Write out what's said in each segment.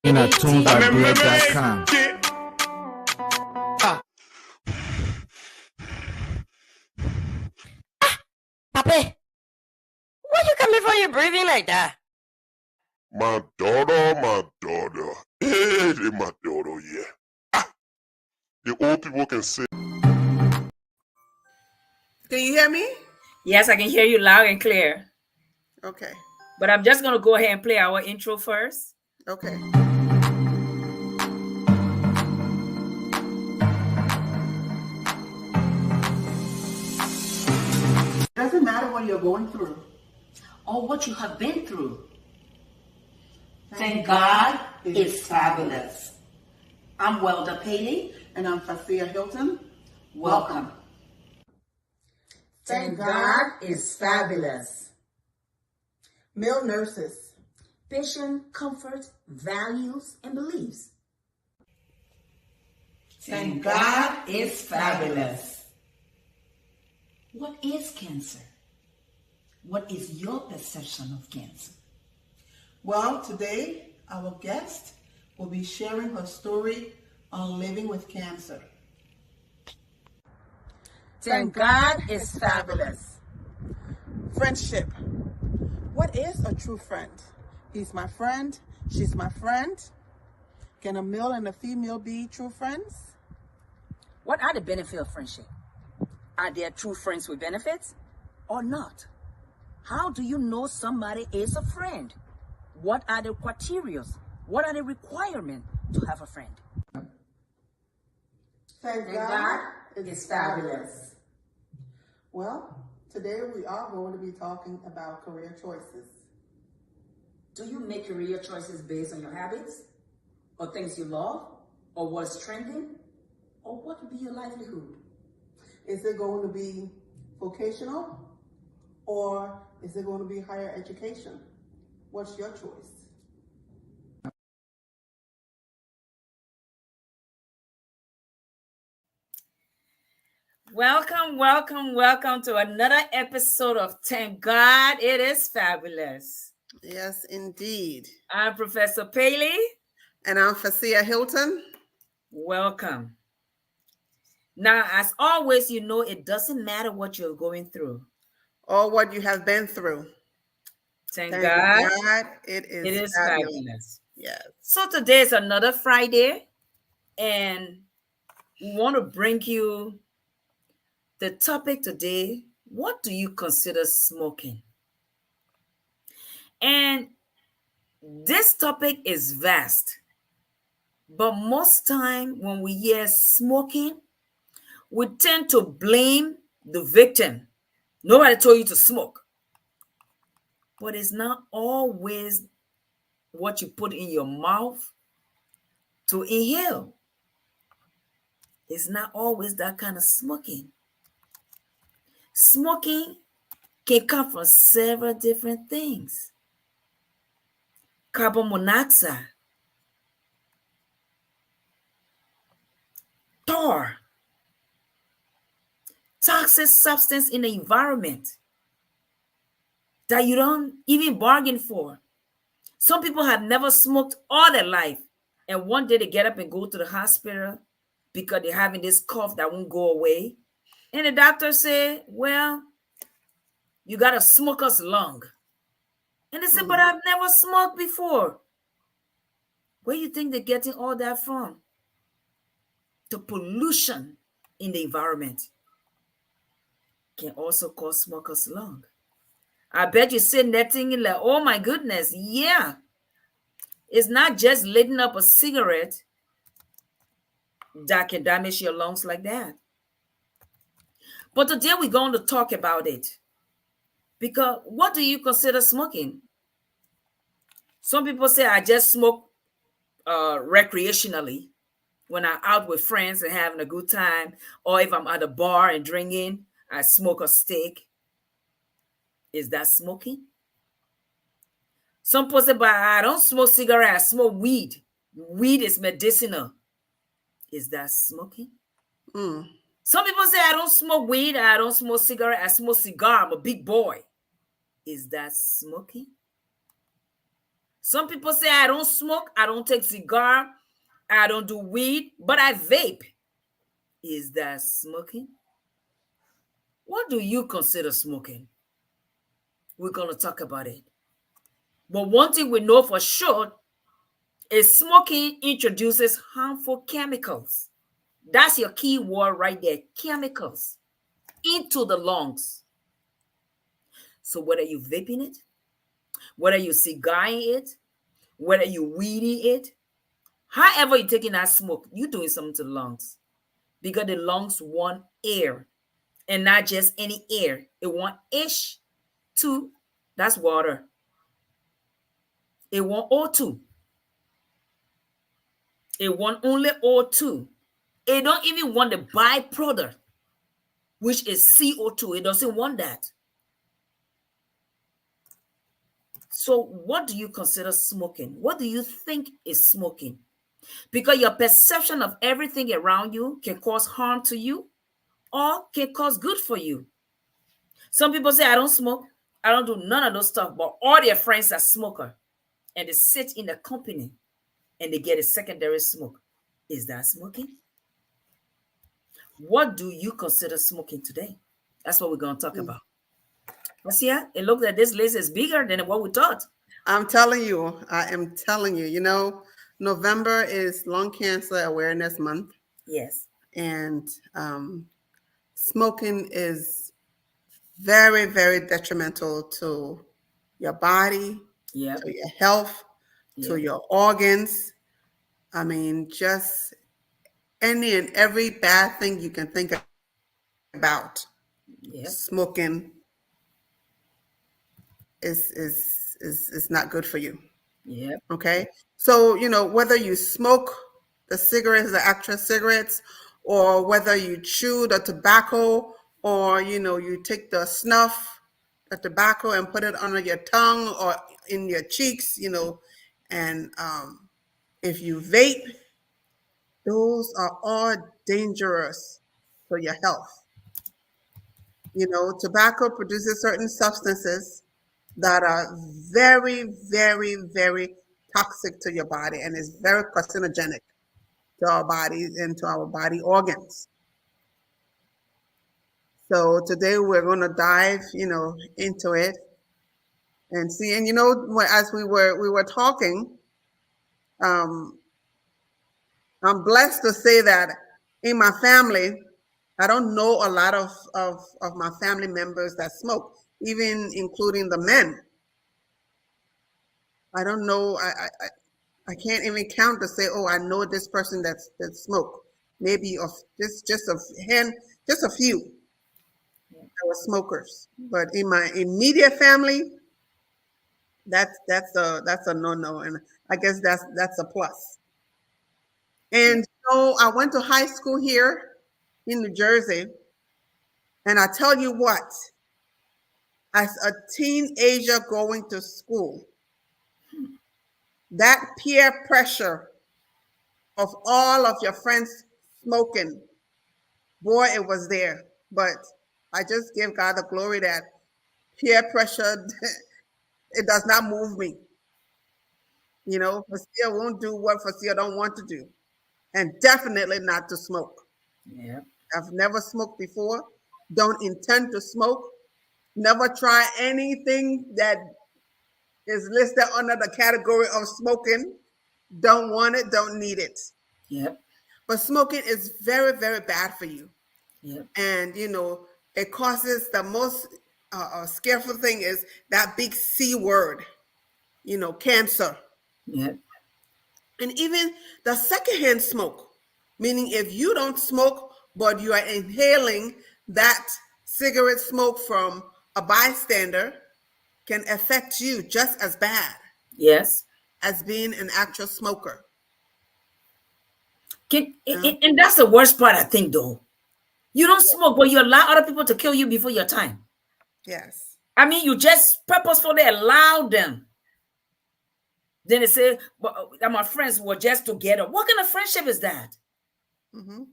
In at tunesbybled.com. Papi, why you coming from your breathing like that? My daughter. Hey, my daughter, yeah. The old people can say. Can you hear me? Yes, I can hear you loud and clear. Okay. But I'm just going to go ahead and play our intro first. Okay. It doesn't matter what you're going through or what you have been through. Thank God it's fabulous. I'm Welda Paley. And I'm Fasia Hilton. Welcome. Thank God it's fabulous. Male nurses. Patient comfort, values, and beliefs. Thank God it's fabulous. What is cancer? What is your perception of cancer? Well, today our guest will be sharing her story on living with cancer. Thank God it's fabulous. Friendship. What is a true friend? He's my friend. She's my friend. Can a male and a female be true friends? What are the benefits of friendship? Are there true friends with benefits or not? How do you know somebody is a friend? What are the criteria? What are the requirements to have a friend? Thank Thank God it's fabulous. Well, today we are going to be talking about career choices. Do you make career choices based on your habits, or things you love, or what's trending, or what would be your livelihood? Is it going to be vocational, or is it going to be higher education? What's your choice? Welcome to another episode of Thank God It Is Fabulous. Yes, indeed. I'm Professor Paley. And I'm Fasia Hilton. Welcome. Now, as always, you know it doesn't matter what you're going through. Or what you have been through. Thank God it it is fabulous. fabulous. Yes. So today is another Friday, and we want to bring you the topic today. What do you consider smoking? And this topic is vast, but most time when we hear smoking, we tend to blame the victim. Nobody told you to smoke. But it's not always what you put in your mouth to inhale. It's not always that kind of smoking. Smoking can come from several different things. Carbon monoxide, tar, toxic substance in the environment that you don't even bargain for. Some people have never smoked all their life, and one day they get up and go to the hospital because they're having this cough that won't go away. And the doctor say, well, you got a smoker's lung. And they say, but I've never smoked before. Where do you think they're getting all that from? The pollution in the environment can also cause smoker's lung. I bet you sitting there thinking like, oh my goodness, yeah. It's not just lighting up a cigarette that can damage your lungs like that. But today we're going to talk about it. Because what do you consider smoking? Some people say I just smoke recreationally when I'm out with friends and having a good time, or if I'm at a bar and drinking, I smoke a stick. Is that smoking? Some people say, but I don't smoke cigarette, I smoke weed. Weed is medicinal. Is that smoking? Some people say, I don't smoke weed, I don't smoke cigarette, I smoke cigar, I'm a big boy. Is that smoking? Some people say, I don't smoke, I don't take cigar, I don't do weed, but I vape. Is that smoking? What do you consider smoking? We're going to talk about it. But one thing we know for sure is smoking introduces harmful chemicals. That's your key word right there, chemicals, into the lungs. So whether you're vaping it, whether you're cigaring it, whether you're weeding it, however you're taking that smoke, you're doing something to the lungs. Because the lungs want air, and not just any air. It want H2, that's water. It want O2. It want only O2. It don't even want the byproduct, which is CO2. It doesn't want that. So what do you consider smoking? What do you think is smoking? Because your perception of everything around you can cause harm to you or can cause good for you. Some people say, I don't smoke. I don't do none of those stuff. But all their friends are smoker. And they sit in the company and they get a secondary smoke. Is that smoking? What do you consider smoking today? That's what we're going to talk about. Marcia, it looks like this list is bigger than what we thought. I'm telling you, I am telling you, you know, November is Lung Cancer Awareness Month. Yes. And smoking is very, very detrimental to your body, to your health, to your organs. I mean, just any and every bad thing you can think about. Smoking is not good for you. Yeah. Okay. So, you know, whether you smoke the cigarettes, the actual cigarettes, or whether you chew the tobacco, or, you know, you take the snuff, the tobacco, and put it under your tongue or in your cheeks, you know, and if you vape, those are all dangerous for your health. You know, tobacco produces certain substances that are very, very, very toxic to your body and is very carcinogenic to our bodies and to our body organs. So today we're going to dive, you know, into it and see. And you know, as we were talking, I'm blessed to say that in my family, I don't know a lot of my family members that smoke, even including the men. I don't know. I can't even count to say, oh, I know this person that smoke. Maybe of just a few that were smokers. But in my immediate family, that's a no-no, and I guess that's a plus. And so I went to high school here in New Jersey, and I tell you what, as a teenager going to school, that peer pressure of all of your friends smoking, boy, it was there. But I just give God the glory that peer pressure, it does not move me. You know, Fasia won't do what Fasia don't want to do, and definitely not to smoke. Yeah. I've never smoked before, don't intend to smoke, never try anything that is listed under the category of smoking. Don't want it, don't need it. Yep. But smoking is very, very bad for you. Yep. And, you know, it causes the most scareful thing is that big C word, you know, cancer. Yep. And even the secondhand smoke, meaning if you don't smoke, but you are inhaling that cigarette smoke from a bystander, can affect you just as bad. Yes. As being an actual smoker. And that's the worst part, I think, though. You don't smoke, but you allow other people to kill you before your time. Yes. I mean, you just purposefully allow them. Then they say, well, my friends were just together. What kind of friendship is that? Mm-hmm.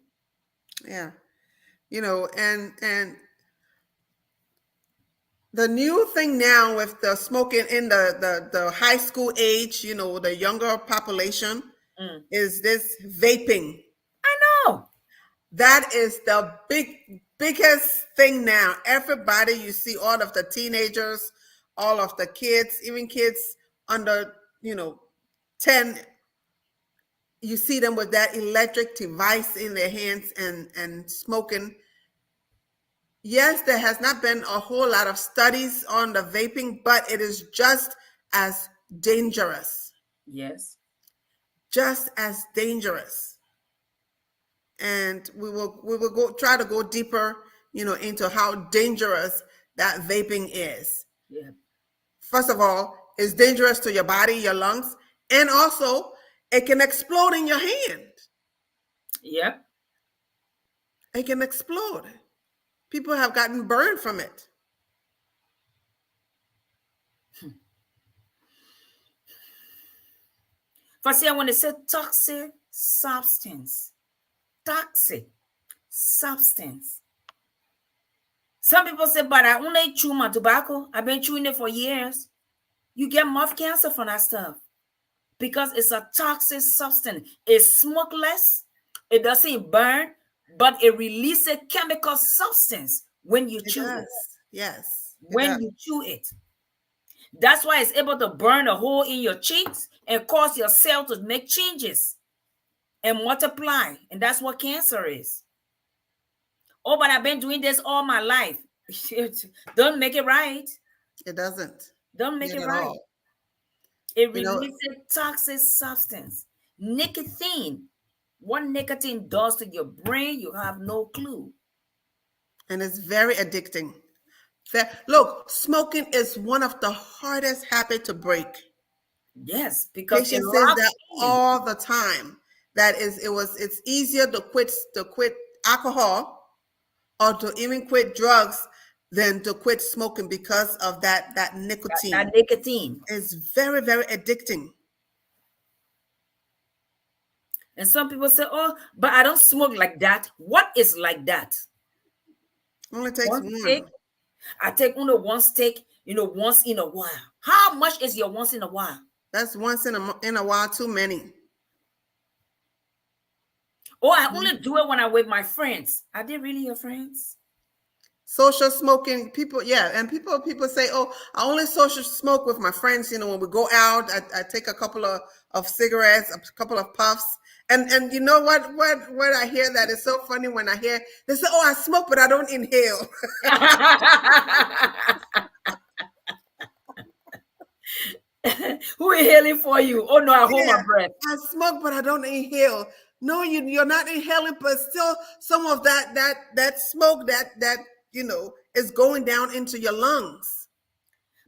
Yeah. You know, and The new thing now with the smoking in the high school age, the younger population, is this vaping. I know. That is the biggest thing now. Everybody, you see all of the teenagers, all of the kids, even kids under, 10, you see them with that electric device in their hands and smoking. Yes, there has not been a whole lot of studies on the vaping, but it is just as dangerous. Yes. Just as dangerous. And we will try to go deeper, into how dangerous that vaping is. Yeah. First of all, it's dangerous to your body, your lungs, and also it can explode in your hand. Yep. It can explode. People have gotten burned from it. For see, when they say toxic substance, some people say, but I only chew my tobacco. I've been chewing it for years. You get mouth cancer from that stuff because it's a toxic substance. It's smokeless. It doesn't burn, but it releases chemical substance when you chew it. Yes. When you chew it. That's why it's able to burn a hole in your cheeks and cause your cell to make changes and multiply. And that's what cancer is. Oh, but I've been doing this all my life. Don't make it right. It doesn't. Don't make it right. All. It releases toxic substance. Nicotine. What nicotine does to your brain, you have no clue. And it's very addicting. Look, smoking is one of the hardest habits to break. Yes, because patients say that all the time. It's easier to quit alcohol or to even quit drugs than to quit smoking because of that nicotine. That nicotine is very, very addicting. And some people say, "Oh, but I don't smoke like that." What is like that? Only takes one. Stick. I take only one stick, once in a while. How much is your once in a while? That's once in a while too many. Oh, I only do it when I'm with my friends. Are they really your friends? Social smoking, people, yeah. And people say, oh, I only social smoke with my friends. When we go out, I take a couple of cigarettes, a couple of puffs. And you know what I hear that is so funny when I hear, they say, oh, I smoke, but I don't inhale. Who inhaling for you? Oh, no, I hold my breath. I smoke, but I don't inhale. No, you're not inhaling, but still some of that smoke that is going down into your lungs.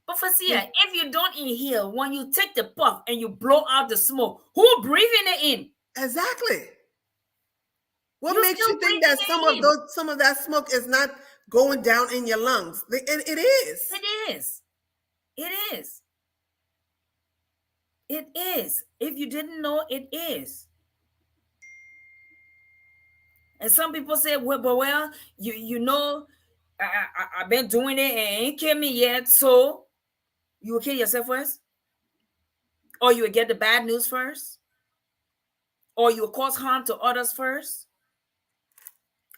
But Fasia, if you don't inhale, when you take the puff and you blow out the smoke, who breathing it in? Exactly. What makes you think that some of that smoke is not going down in your lungs? It is. It is. It is. It is. If you didn't know, it is. And some people say, well, I've been doing it and it ain't killed me yet. So you will kill yourself first? Or you will get the bad news first? Or you will cause harm to others first?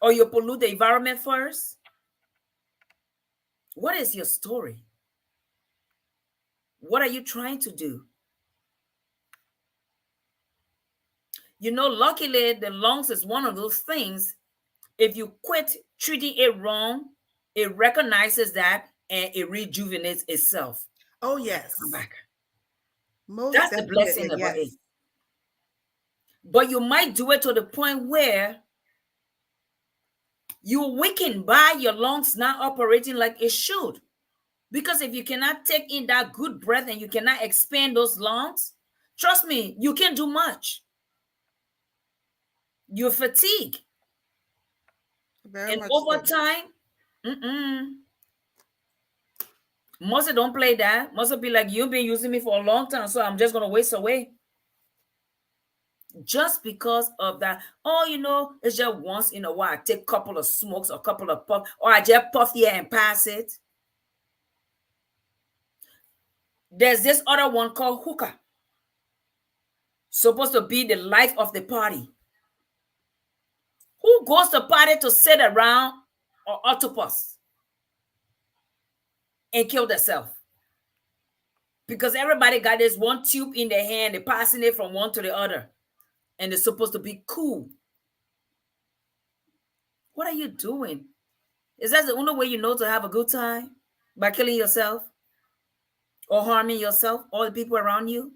Or you pollute the environment first? What is your story? What are you trying to do? Luckily, the lungs is one of those things. If you quit treating it wrong, it recognizes that and it rejuvenates itself. Oh, yes. Come back. That's the blessing about it. But you might do it to the point where you're weakened by your lungs not operating like it should. Because if you cannot take in that good breath and you cannot expand those lungs, trust me, you can't do much. You're fatigued. And over time, most don't play that. Most be like, you've been using me for a long time, so I'm just going to waste away. Just because of that. Oh, it's just once in a while. I take a couple of smokes, a couple of puffs, or I just puff here and pass it. There's this other one called hookah, supposed to be the life of the party. Who goes to party to sit around or octopus and kill themselves? Because everybody got this one tube in their hand, they're passing it from one to the other, and they're supposed to be cool. What are you doing? Is that the only way you know to have a good time? By killing yourself or harming yourself, all the people around you?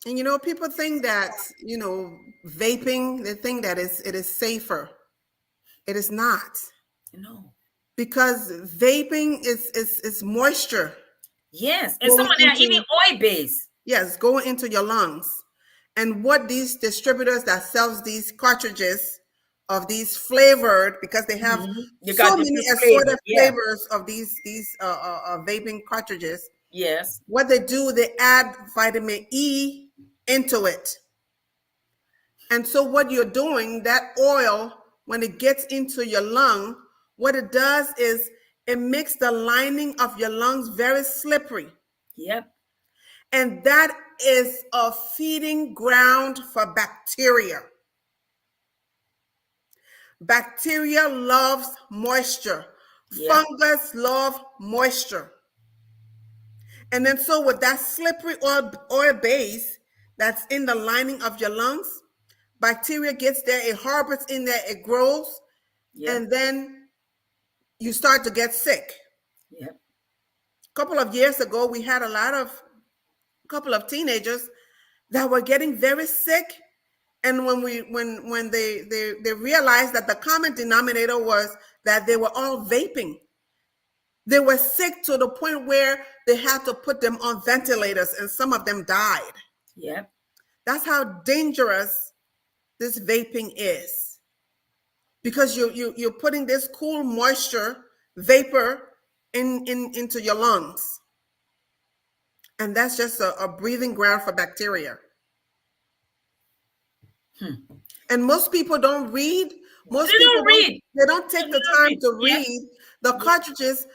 And people think that, vaping, they think that it is safer. It is not. No. Because vaping is moisture. Yes. And some of them are even oil-based. Yes, going into your lungs. And what these distributors that sells these cartridges of these flavored, because they have so many assorted flavors of these vaping cartridges. Yes. What they do, they add vitamin E into it. And so what you're doing, that oil, when it gets into your lung, what it does is it makes the lining of your lungs very slippery. Yep. And that is a feeding ground for bacteria. Bacteria loves moisture. Yep. Fungus love moisture. And then so with that slippery oil base that's in the lining of your lungs, bacteria gets there, it harbors in there, it grows, and then you start to get sick. Yep. A couple of years ago, we had a couple of teenagers that were getting very sick. And when they realized that the common denominator was that they were all vaping, they were sick to the point where they had to put them on ventilators, and some of them died. Yep. That's how dangerous this vaping is, because you're putting this cool moisture vapor into your lungs, and that's just a breathing ground for bacteria. And most people don't read. They don't take the time to read the cartridges.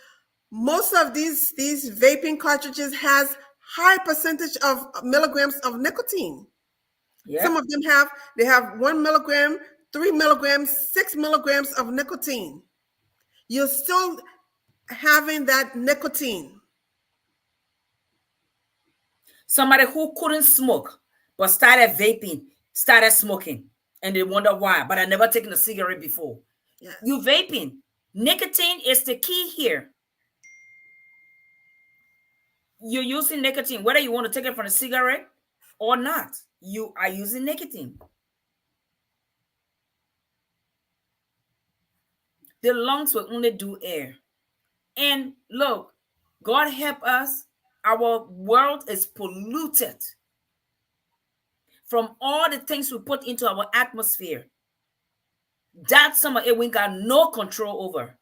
Most of these vaping cartridges has high percentage of milligrams of nicotine. Yep. Some of them have 1 milligram, 3 milligrams, 6 milligrams of nicotine. You're still having that nicotine. Somebody who couldn't smoke but started vaping, started smoking, and they wonder why. But I never taken a cigarette before. Yes. You vaping. Nicotine is the key here. You're using nicotine, whether you want to take it from a cigarette or not. You are using nicotine. The lungs will only do air. And look, God help us. Our world is polluted from all the things we put into our atmosphere. That some of it we got no control over.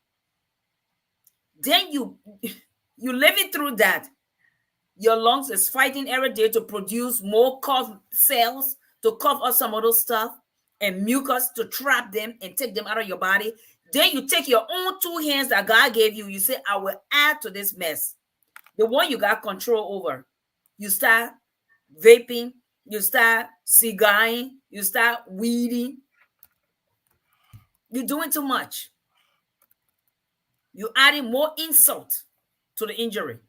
Then you living through that. Your lungs is fighting every day to produce more cough cells to cough up some of those stuff and mucus to trap them and take them out of your body. Then you take your own 2 hands that God gave you. You say, I will add to this mess. The one you got control over. You start vaping. You start cigaring. You start weeding. You're doing too much. You're adding more insult to the injury.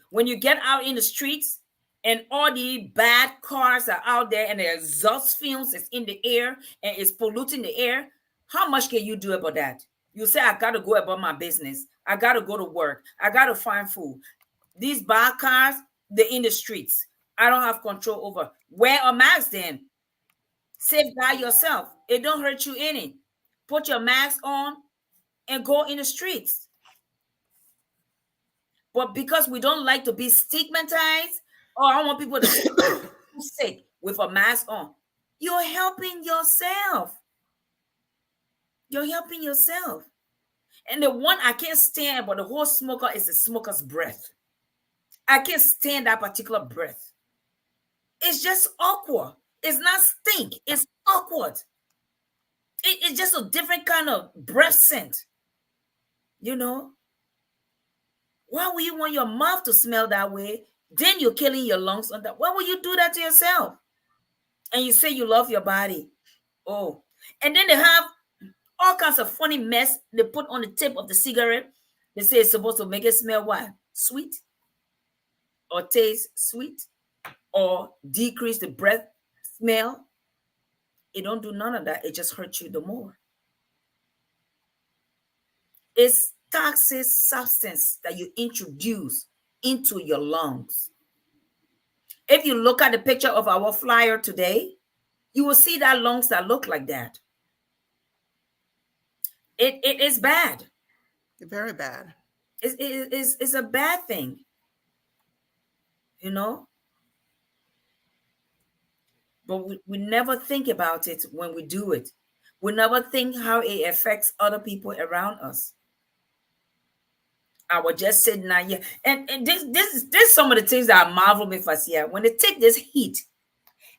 When you get out in the streets and all the bad cars are out there and the exhaust fumes is in the air and it's polluting the air, how much can you do about that? You say, I got to go about my business. I got to go to work. I got to find food. These bad cars, they're in the streets. I don't have control over. Wear a mask then. Safeguard yourself. It don't hurt you any. Put your mask on and go in the streets. But because we don't like to be stigmatized, or I want people to be sick with a mask on, you're helping yourself. You're helping yourself. And the one I can't stand about the whole smoker is the smoker's breath. I can't stand that particular breath. It's just awkward. It's not stink. It's awkward. It's just a different kind of breath scent. You know? Why would you want your mouth to smell that way? Then you're killing your lungs on that. Why would you do that to yourself? And you say you love your body. Oh, and then they have all kinds of funny mess they put on the tip of the cigarette. They say it's supposed to make it smell what? Sweet, or taste sweet, or decrease the breath smell. It don't do none of that. It just hurts you the more. It's toxic substance that you introduce into your lungs. If you look at the picture of our flyer today, you will see that lungs that look like that. It is bad. Very bad. It's a bad thing. You know? But we never think about it when we do it. We never think how it affects other people around us. I was just sitting down here. And this is some of the things that marvel me for here. When they take this heat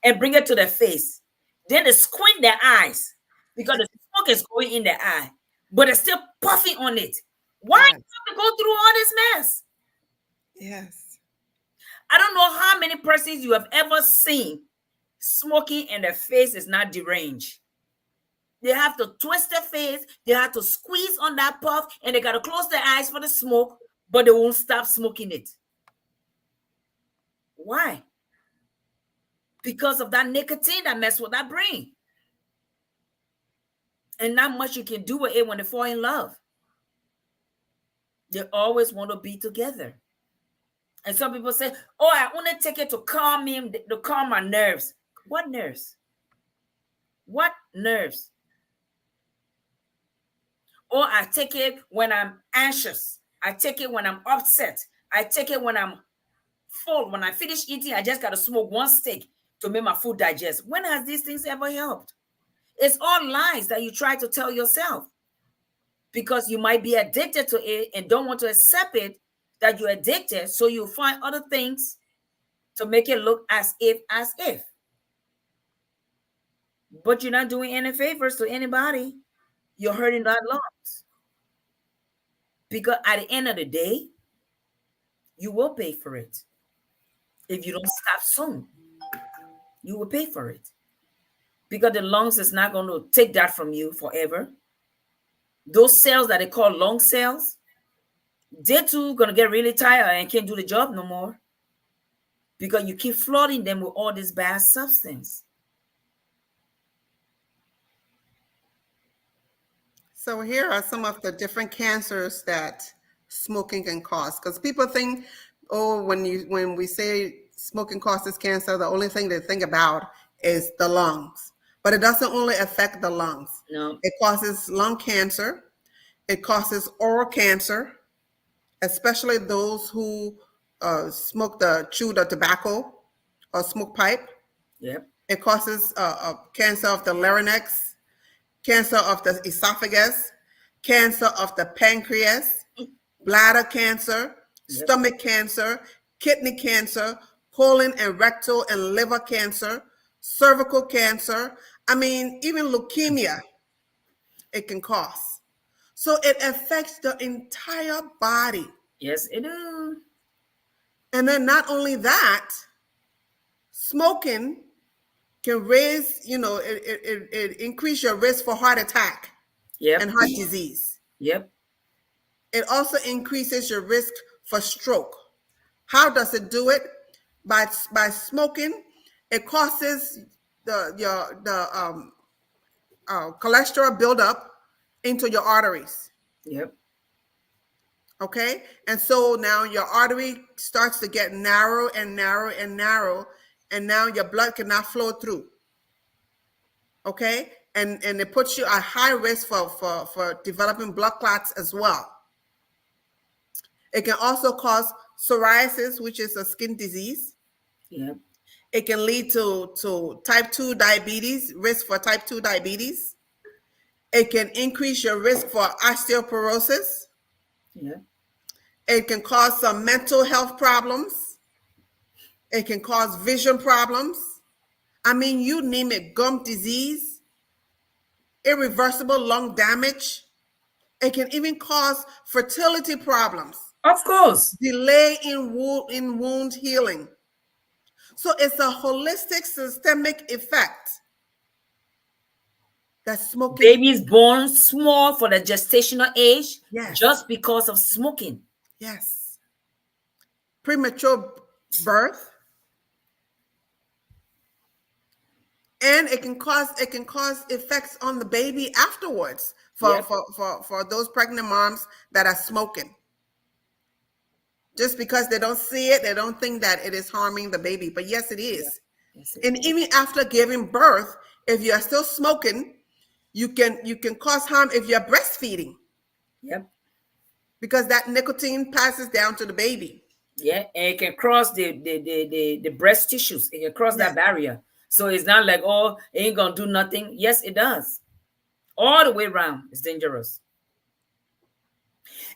and bring it to their face, then they squint their eyes because the smoke is going in their eye, but they're still puffing on it. Why Yes. do you have to go through all this mess? Yes. I don't know how many persons you have ever seen smoking and their face is not deranged. They have to twist their face, they have to squeeze on that puff, and they got to close their eyes for the smoke, but they won't stop smoking it. Why? Because of that nicotine that messes with that brain. And not much you can do with it when they fall in love. They always want to be together. And some people say, oh, I only take it to calm me, to calm my nerves. What nerves? What nerves? Or I take it when I'm anxious. I take it when I'm upset. I take it when I'm full. When I finish eating, I just got to smoke one stick to make my food digest. When has these things ever helped? It's all lies that you try to tell yourself because you might be addicted to it and don't want to accept it that you're addicted. So you find other things to make it look as if. But you're not doing any favors to anybody. You're hurting that lungs. Because at the end of the day, you will pay for it. If you don't stop soon, you will pay for it. Because the lungs is not going to take that from you forever. Those cells that they call lung cells, they're too going to get really tired and can't do the job no more. Because you keep flooding them with all this bad substance. So here are some of the different cancers that smoking can cause. Because people think, oh, when we say smoking causes cancer, the only thing they think about is the lungs. But it doesn't only affect the lungs. No. It causes lung cancer. It causes oral cancer, especially those who chew the tobacco or smoke pipe. Yep. It causes cancer of the larynx, cancer of the esophagus, cancer of the pancreas, bladder cancer, Yep. stomach cancer, kidney cancer, colon and rectal and liver cancer, cervical cancer. I mean, even leukemia, it can cause. So it affects the entire body. Yes, it do. And then not only that, smoking can raise, it increase your risk for heart attack Yep. and heart disease. Yep. It also increases your risk for stroke. How does it do it? By smoking, it causes the cholesterol buildup into your arteries. Yep. Okay, and so now your artery starts to get narrow and narrow and narrow, and now your blood cannot flow through. Okay, and it puts you at high risk for developing blood clots as well. It can also cause psoriasis, which is a skin disease. Yep. It can lead to type 2 diabetes, risk for type 2 diabetes. It can increase your risk for osteoporosis. Yep. It can cause some mental health problems. It can cause vision problems. I mean, you name it, gum disease, irreversible lung damage. It can even cause fertility problems. Of course. delay in wound healing. So it's a holistic systemic effect that smoking. Babies born small for the gestational age, Yes. just because of smoking. Yes. Premature birth. And it can cause effects on the baby afterwards for, Yep. for those pregnant moms that are smoking. Just because they don't see it, they don't think that it is harming the baby. But yes, it is. Yes, it And is. even after giving birth, if you are still smoking, you can cause harm if you're breastfeeding, Yep. because that nicotine passes down to the baby. Yeah, and it can cross the breast tissues. It can cross that barrier. So it's not like, oh, it ain't gonna do nothing. Yes, it does. All the way around, it's dangerous.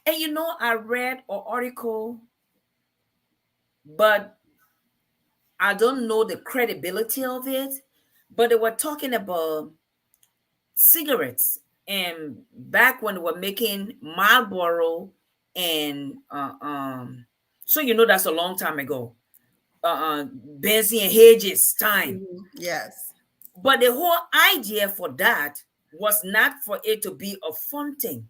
And you know, I read an article, but I don't know the credibility of it. But they were talking about cigarettes, and back when they were making Marlboro, and so you know that's a long time ago. Benzie and Hedges time. Yes. But the whole idea for that was not for it to be a fun thing.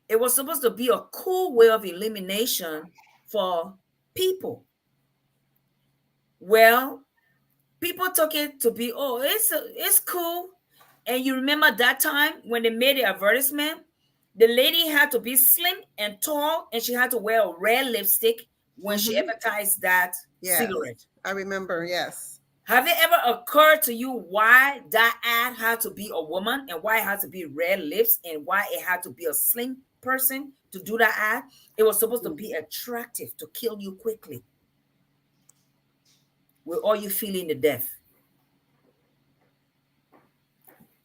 It was supposed to be a cool way of elimination for people. Well, people took it to be, oh, it's cool. And you remember that time when they made the advertisement, the lady had to be slim and tall, and she had to wear a red lipstick when she advertised that cigarette. I remember, yes. Have it ever occurred to you why that ad had to be a woman, and why it had to be red lips, and why it had to be a slim person to do that ad? It was supposed to be attractive, to kill you quickly, with all you feeling the death.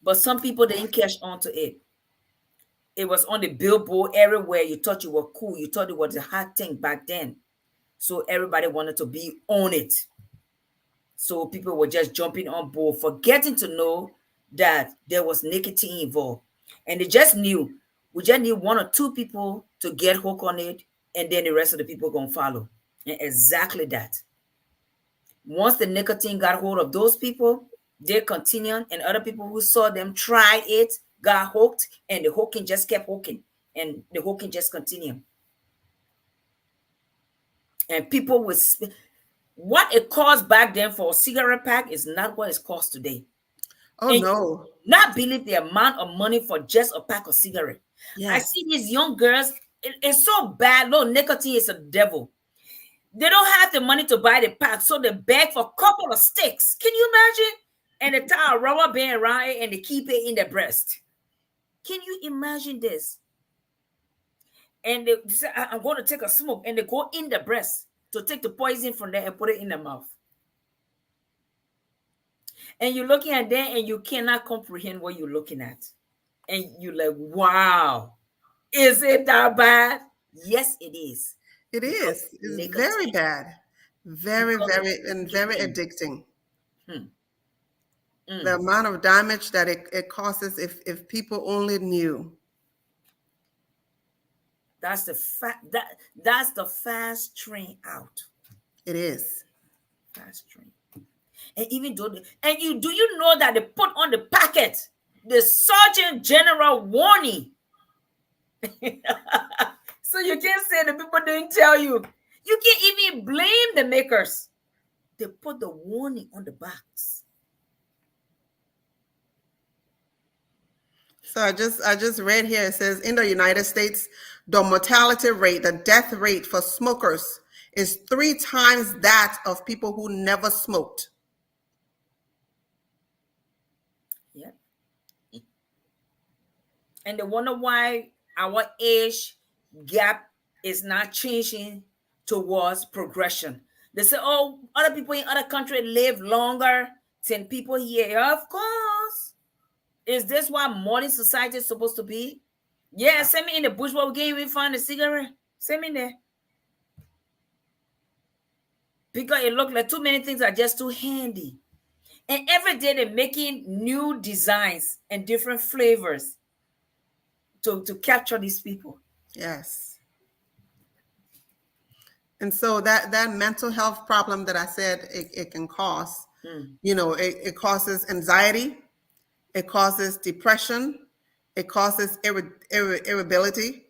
But some people didn't catch on to it. It was on the billboard everywhere. You thought you were cool. You thought it was a hot thing back then. So everybody wanted to be on it. So people were just jumping on board, forgetting to know that there was nicotine involved. And they just knew, we just need one or two people to get hooked on it, and then the rest of the people going to follow. And exactly that. Once the nicotine got hold of those people, they continued, and other people who saw them tried it, got hooked, and the hooking just kept hooking, and the hooking just continued. And people with what it cost back then for a cigarette pack is not what it costs today. Oh, And no. not believe the amount of money for just a pack of cigarette. Yes. I see these young girls, it's so bad. No, nicotine is a devil. They don't have the money to buy the pack, so they beg for a couple of sticks. Can you imagine? And they tie a rubber band around it, and they keep it in their breast. Can you imagine this? And they say, I'm going to take a smoke, and they go in the breast to take the poison from there and put it in the mouth. And you're looking at that, and you cannot comprehend what you're looking at. And you're like, wow, is it that bad? Yes, it is. It is. It's very bad. Very, very, and very addicting. The amount of damage that it causes if people only knew. That's the that's the fast train out. It is. Fast train. And even though do you know that they put on the packet the Sergeant General warning? So you can't say the people didn't tell you. You can't even blame the makers. They put the warning on the box. So I just read here, it says in the United States, the mortality rate, the death rate for smokers is 3 times that of people who never smoked. Yeah. And they wonder why our age gap is not changing towards progression. They say, oh, other people in other countries live longer than people here. Of course. Is this what modern society is supposed to be? Yeah, send me in the bush where we can't even find a cigarette. Send me there. Because it looks like too many things are just too handy. And every day they're making new designs and different flavors to capture these people. Yes. And so that mental health problem that I said it can cause, it causes anxiety, it causes depression, it causes irritability.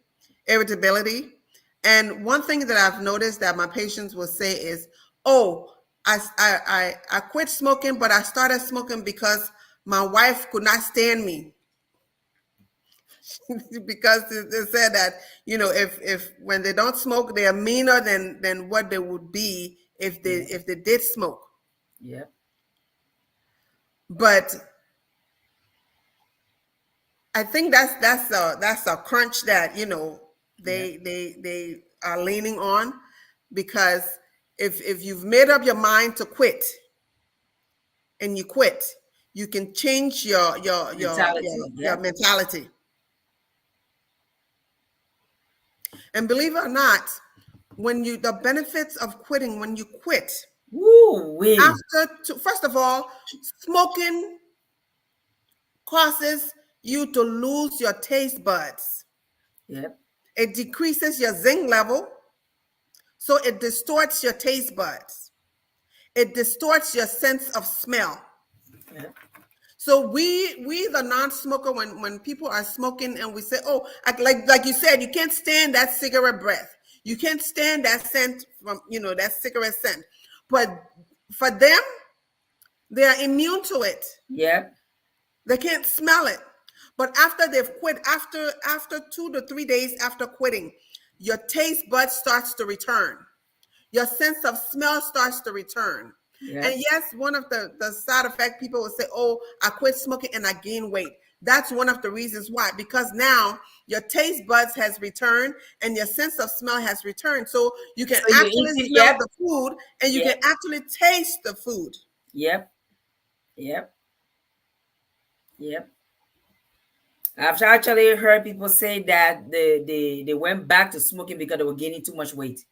And one thing that I've noticed that my patients will say is, "Oh, I quit smoking, but I started smoking because my wife could not stand me." Because they said that, if when they don't smoke, they are meaner than what they would be if they did smoke. Yeah. But I think that's a crunch that they are leaning on, because if you've made up your mind to quit and you quit, you can change your mentality. And believe it or not, the benefits of quitting, when you quit, Woo-wee. first of all, smoking causes you to lose your taste buds. Yep. It decreases your zinc level, so it distorts your taste buds. It distorts your sense of smell. Yep. So we the non-smoker, when people are smoking and we say, "Oh, like you said, you can't stand that cigarette breath. You can't stand that scent from, that cigarette scent." But for them, they are immune to it. Yep. They can't smell it. But after they've quit, after 2 to 3 days after quitting, your taste bud starts to return. Your sense of smell starts to return. Yep. And yes, one of the side effect, people will say, "Oh, I quit smoking and I gained weight." That's one of the reasons why, because now your taste buds has returned and your sense of smell has returned. So you can actually smell the food and you can actually taste the food. Yep. Yep. Yep. I've actually heard people say that they went back to smoking because they were gaining too much weight.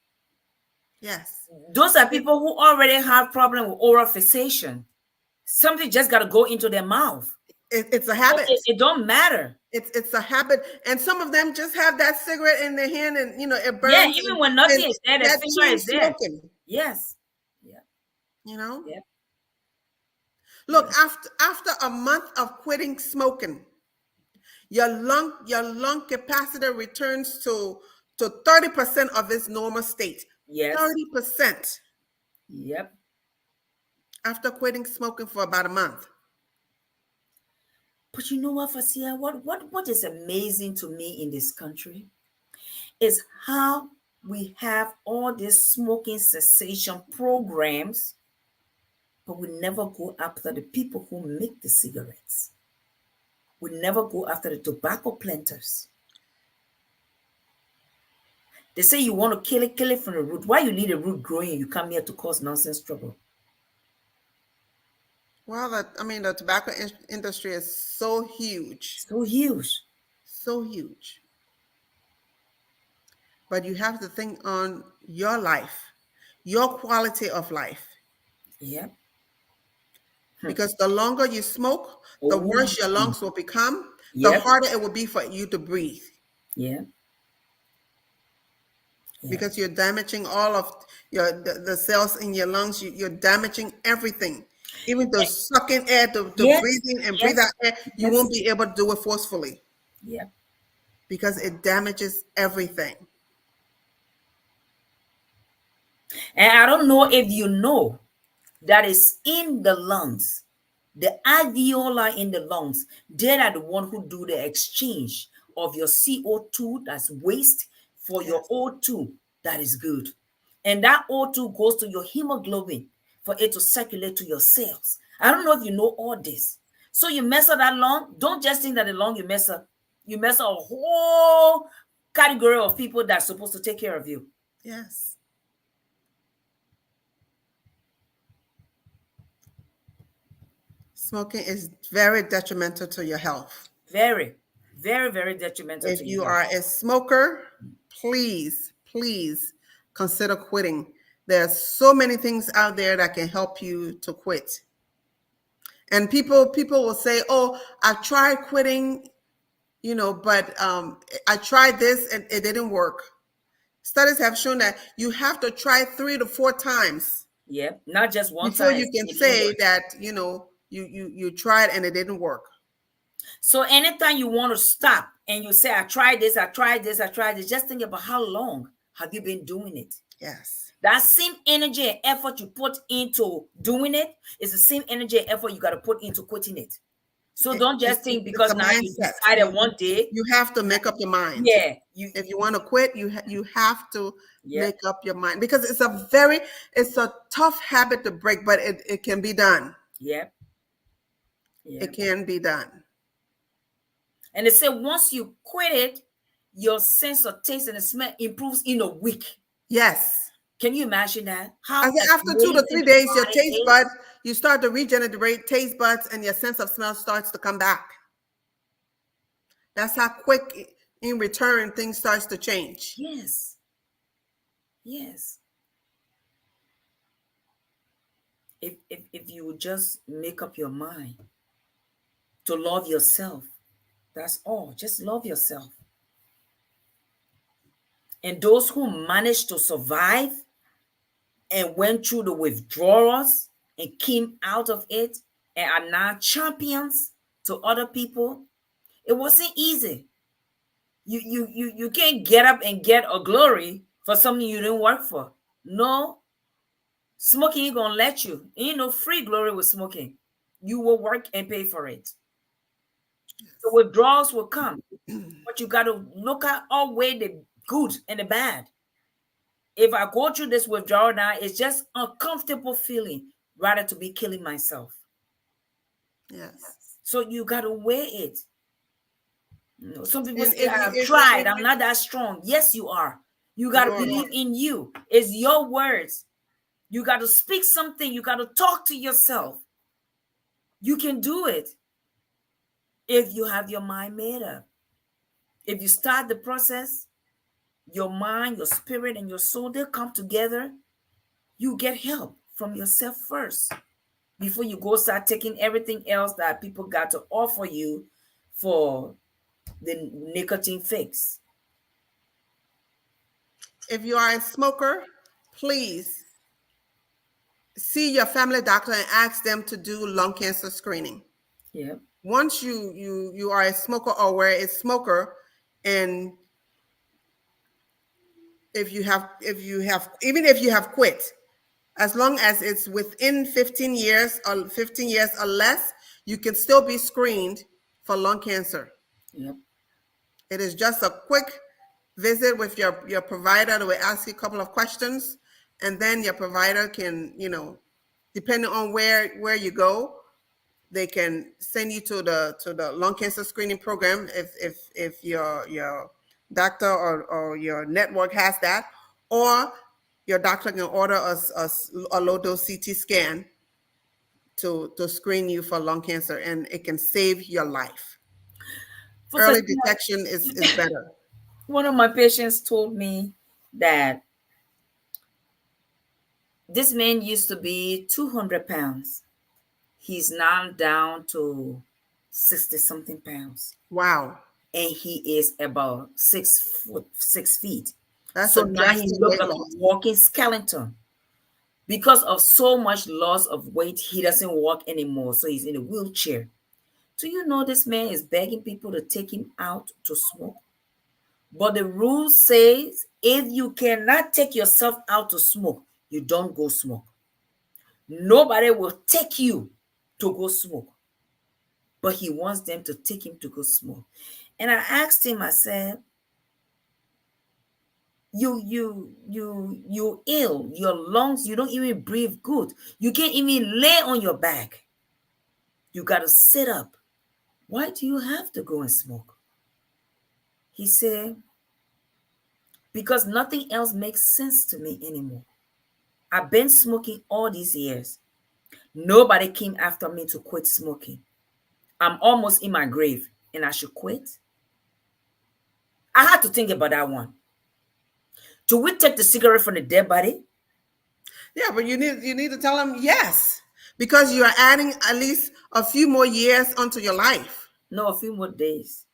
Yes. Those are people who already have problem with oral fixation. Something just got to go into their mouth. It's a habit. It don't matter. It's a habit. And some of them just have that cigarette in their hand and, it burns. Yeah, even when nothing is there, the finger is there. Smoking. Yes. Yeah. Yeah. Look, after a month of quitting smoking, your lung capacity returns to 30% of its normal state. Yes. 30%. Yep. After quitting smoking for about a month. But you know what, Fasia? What is amazing to me in this country is how we have all these smoking cessation programs, but we never go after the people who make the cigarettes. We never go after the tobacco planters. They say you want to kill it from the root. Why you leave the root growing and you come here to cause nonsense trouble? Well, the tobacco industry is so huge. So huge. So huge. But you have to think on your life, your quality of life. Yeah. Because the longer you smoke, the worse your lungs will become, the harder it will be for you to breathe. Yeah. Because you're damaging all of the cells in your lungs. You're damaging everything. Even the sucking air, the breathing and breathe out air, you won't be able to do it forcefully. Yeah. Because it damages everything. And I don't know if you know that is in the lungs, the alveoli in the lungs, they are the one who do the exchange of your CO2, that's waste, for your O2, that is good. And that O2 goes to your hemoglobin for it to circulate to your cells. I don't know if you know all this. So you mess up that lung, don't just think that the lung you mess up a whole category of people that's supposed to take care of you. Yes. Smoking is very detrimental to your health. Very, very, very detrimental. If you are a smoker, please consider quitting. There are so many things out there that can help you to quit. And people will say, "Oh, I tried quitting, but I tried this and it didn't work." Studies have shown that you have to try 3 to 4 times Yeah, not just one before time. you can It didn't say work. that, you know, you tried and it didn't work. So anytime you want to stop and you say, I tried this, I tried this, I tried this, just think about how long have you been doing it? Yes. That same energy and effort you put into doing it is the same energy and effort you got to put into quitting it. So don't just think It's because a now you mindset. decided one day. You have to make up your mind. Yeah. If you want to quit, you have to Yeah. make up your mind, because it's a tough habit to break, but it can be done. Yeah. Yeah. It can be done. And they say once you quit it, your sense of taste and smell improves in a week. Yes. Can you imagine that? How I said after 2 to 3 amazing days, the your body taste is? buds, you start to regenerate taste buds, and your sense of smell starts to come back. That's how quick in return things starts to change. Yes. Yes. If you would just make up your mind to love yourself, that's all. Just love yourself. And those who managed to survive and went through the withdrawals and came out of it and are now champions to other people, it wasn't easy. You can't get up and get a glory for something you didn't work for. No, smoking ain't gonna let you. Ain't no free glory with smoking. You will work and pay for it. The withdrawals will come, but you got to look at all way the good and the bad. If I go through this withdrawal now, it's just uncomfortable feeling rather to be killing myself. Yes. So you got to weigh it. You know, some people And say, I've if tried, I'm not that strong. Yes, you are. You got to You are. believe in you. It's your words. You got to speak something. You got to talk to yourself. You can do it if you have your mind made up. If you start the process, your mind, your spirit, and your soul, they'll come together. You get help from yourself first before you go start taking everything else that people got to offer you for the nicotine fix. If you are a smoker, please see your family doctor and ask them to do lung cancer screening. Yeah. Once you are a smoker or were a smoker, and if you have even if you have quit, as long as it's within 15 years or less, you can still be screened for lung cancer. Yep. It is just a quick visit with your provider. They will ask you a couple of questions, and then your provider can, depending on where you go, they can send you to the lung cancer screening program if your doctor or your network has that, or your doctor can order a low dose CT scan to screen you for lung cancer, and it can save your life. Early detection is better. One of my patients told me that this man used to be 200 pounds. He's now down to 60 something pounds. Wow. And he is about 6 feet. That's so a now he drastic looks weight like a loss. walking skeleton. Because of so much loss of weight, he doesn't walk anymore. So he's in a wheelchair. Do you know this man is begging people to take him out to smoke? But the rule says if you cannot take yourself out to smoke, you don't go smoke. Nobody will take you to go smoke. But he wants them to take him to go smoke. And I asked him, I said, you ill, your lungs, you don't even breathe good. You can't even lay on your back. You got to sit up. Why do you have to go and smoke? He said, because nothing else makes sense to me anymore. I've been smoking all these years. Nobody came after me to quit smoking. I'm almost in my grave and I should quit. I had to think about that one. Do we take the cigarette from the dead body? Yeah, but you need to tell them yes, because you are adding at least a few more years onto your life. No, a few more days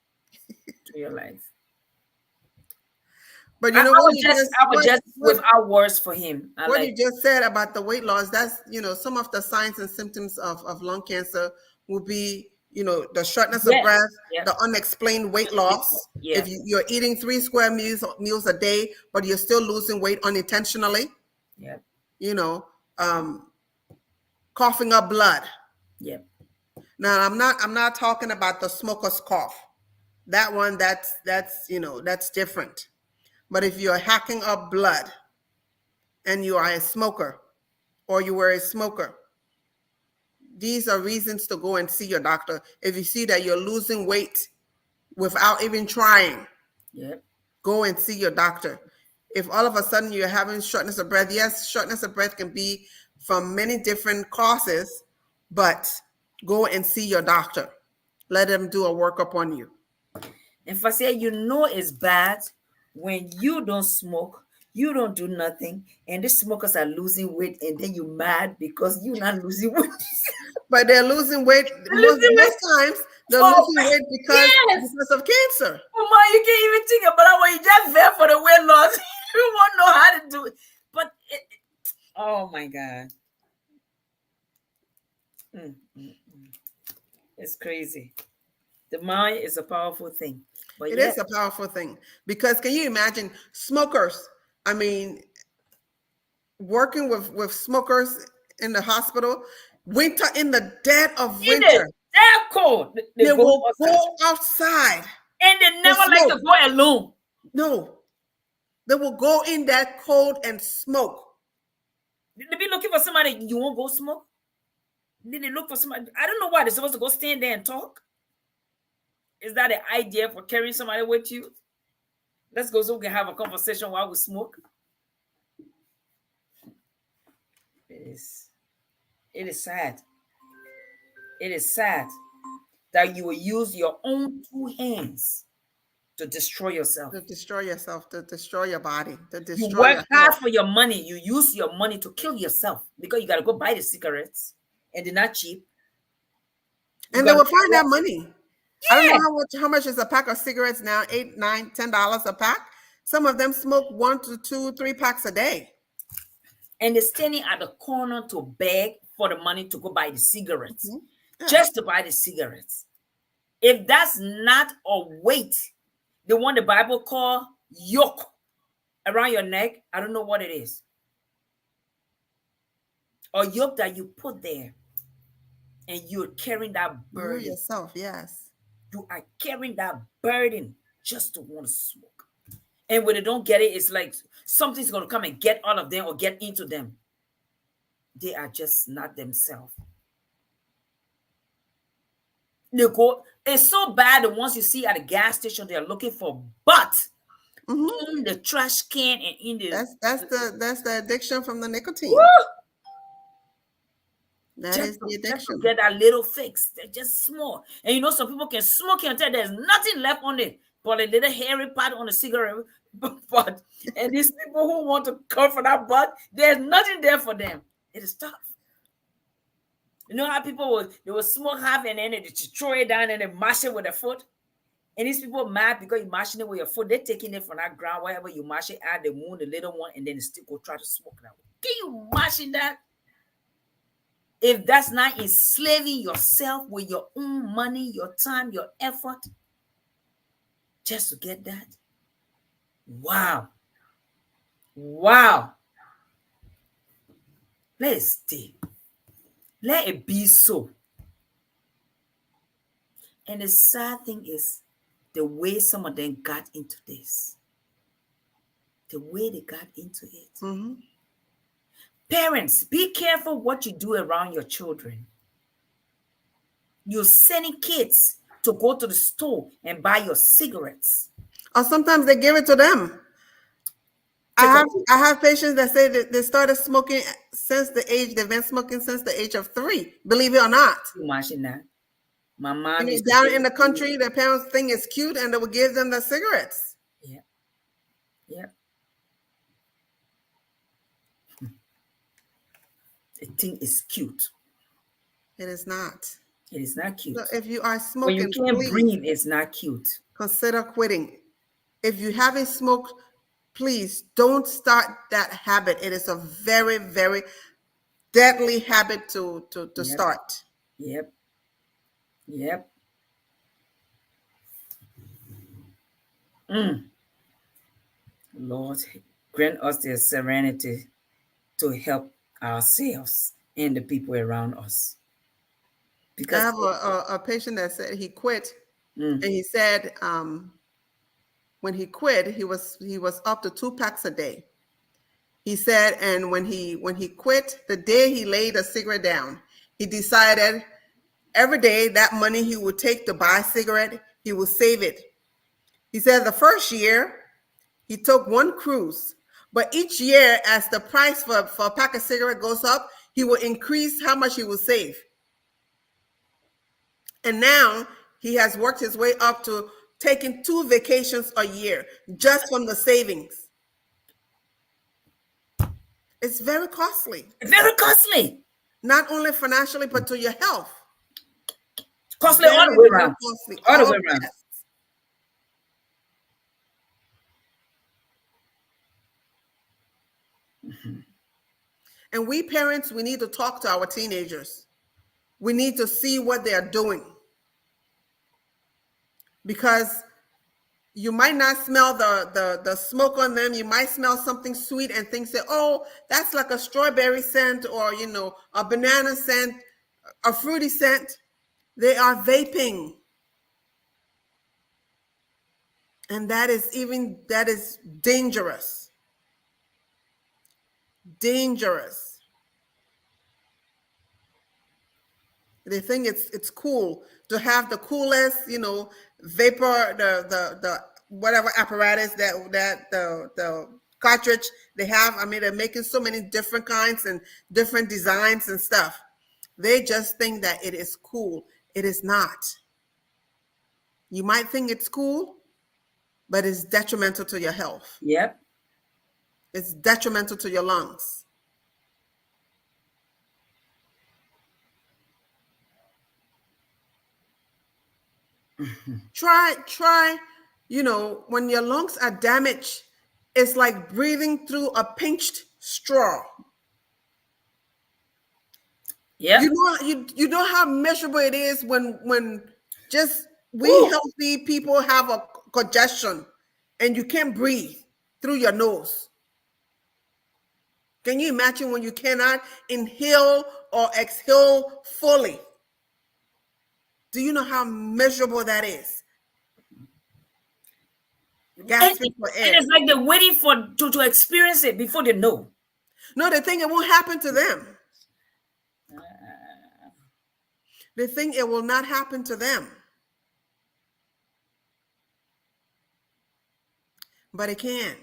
to your life. But you I know what would you just, just I would just without words for him. I what like, you just said about the weight loss, that's, some of the signs and symptoms of lung cancer will be, the shortness of yes, breath, yeah, the unexplained weight loss. yeah, If you're eating 3 square meals a day, but you're still losing weight unintentionally, yeah, um, coughing up blood. yeah. Now, I'm not talking about the smoker's cough. That one, that's different. But if you're hacking up blood and you are a smoker or you were a smoker, these are reasons to go and see your doctor. If you see that you're losing weight without even trying, Yeah. go and see your doctor. If all of a sudden you're having shortness of breath, yes, shortness of breath can be from many different causes, but go and see your doctor. Let them do a workup on you. And if I say it's bad when you don't smoke, you don't do nothing, and the smokers are losing weight, and then you mad because you're not losing weight. But they're losing weight most times. They're losing weight because of cancer. Mama, you can't even think about it when you just there for the weight loss. You won't know how to do it. But oh my God. It's crazy. The mind is a powerful thing. But It is a powerful thing, because can you imagine smokers? I mean, working with smokers in the hospital, in the dead of winter. They're cold. They will go outside. And they never like to go alone. No. They will go in that cold and smoke. They be looking for somebody. You won't go smoke? Then they look for somebody. I don't know why they're supposed to go stand there and talk. Is that an idea for carrying somebody with you? Let's go so we can have a conversation while we smoke. It is sad. It is sad that you will use your own 2 hands to destroy yourself. To destroy yourself, to destroy your body, to destroy You work your hard health. for your money. You use your money to kill yourself because you got to go buy the cigarettes, and they're not cheap. And they will find that money. Yeah. I don't know how much is a pack of cigarettes now, $8, $9, $10 a pack. Some of them smoke 1 to 2, 3 packs a day. And they're standing at the corner to beg for the money to go buy the cigarettes. Mm-hmm. Yeah. Just to buy the cigarettes. If that's not a weight, the one the Bible call yoke around your neck, I don't know what it is. A yoke that you put there and you're carrying that burden. You yourself, yes. You are carrying that burden just to want to smoke. And when they don't get it, it's like something's going to come and get out of them or get into them. They are just not themselves. They go, it's so bad that once you see at a gas station, they're looking for butt in the trash can and in the that's the addiction from the nicotine. Woo! That is the addiction. Just to get that little fix. They're just small. And some people can smoke until there's nothing left on it, but a little hairy part on the cigarette butt. And these people who want to cover that butt, there's nothing there for them. It is tough. You know how people will smoke half and then they throw it down and they mash it with their foot? And these people mad because you're mashing it with your foot. They're taking it from that ground, wherever you mash it, add the moon, the little one, and then still go try to smoke that way. Can you mashing that? If that's not enslaving yourself with your own money, your time, your effort, just to get that, wow. Let's stay. Let it be so. And the sad thing is the way some of them got into this. The way they got into it. Mm-hmm. Parents, be careful what you do around your children. You're sending kids to go to the store and buy your cigarettes. Or sometimes they give it to them. I have patients that say that they started smoking they've been smoking since the age of 3, believe it or not. Imagine that. My mom is down in the country, their parents think it's cute and they will give them the cigarettes. Yeah. Yeah. The thing is cute. It is not. It is not cute. So if you are smoking, when you can't breathe, it's not cute. Consider quitting. If you haven't smoked Please don't start that habit. It is a very, very deadly habit to Yep. start. Yep. Yep. Lord, grant us the serenity to help ourselves and the people around us. I Because have a patient that said he quit, Mm. and he said when he quit, he was up to 2 packs a day. He said, and when he quit, the day he laid a cigarette down, he decided every day that money he would take to buy a cigarette, he would save it. He said the first year he took 1 cruise, but each year as the price for a pack of cigarette goes up, he will increase how much he will save. And now he has worked his way up to taking 2 vacations a year just from the savings. It's very costly, very costly. not only financially, but to your health. Costly all the way around. Costly. All the way around. Yes. And we parents, we need to talk to our teenagers. We need to see what they are doing. Because you might not smell the smoke on them. You might smell something sweet and think that, oh, that's like a strawberry scent, or a banana scent, a fruity scent. They are vaping. And that is dangerous. Dangerous. They think it's cool to have the coolest, vapor, the whatever apparatus that the cartridge they have. I mean, they're making so many different kinds and different designs and stuff. They just think that it is cool. It is not. You might think it's cool, but it's detrimental to your health. Yep. It's detrimental to your lungs. Try, when your lungs are damaged, it's like breathing through a pinched straw. Yeah. You know how miserable it is when just we healthy people have a congestion and you can't breathe through your nose. Can you imagine when you cannot inhale or exhale fully? Do you know how miserable that is? Gasping for air. And it's like they're waiting to experience it before they know. No, they think it won't happen to them. They think it will not happen to them. But it can.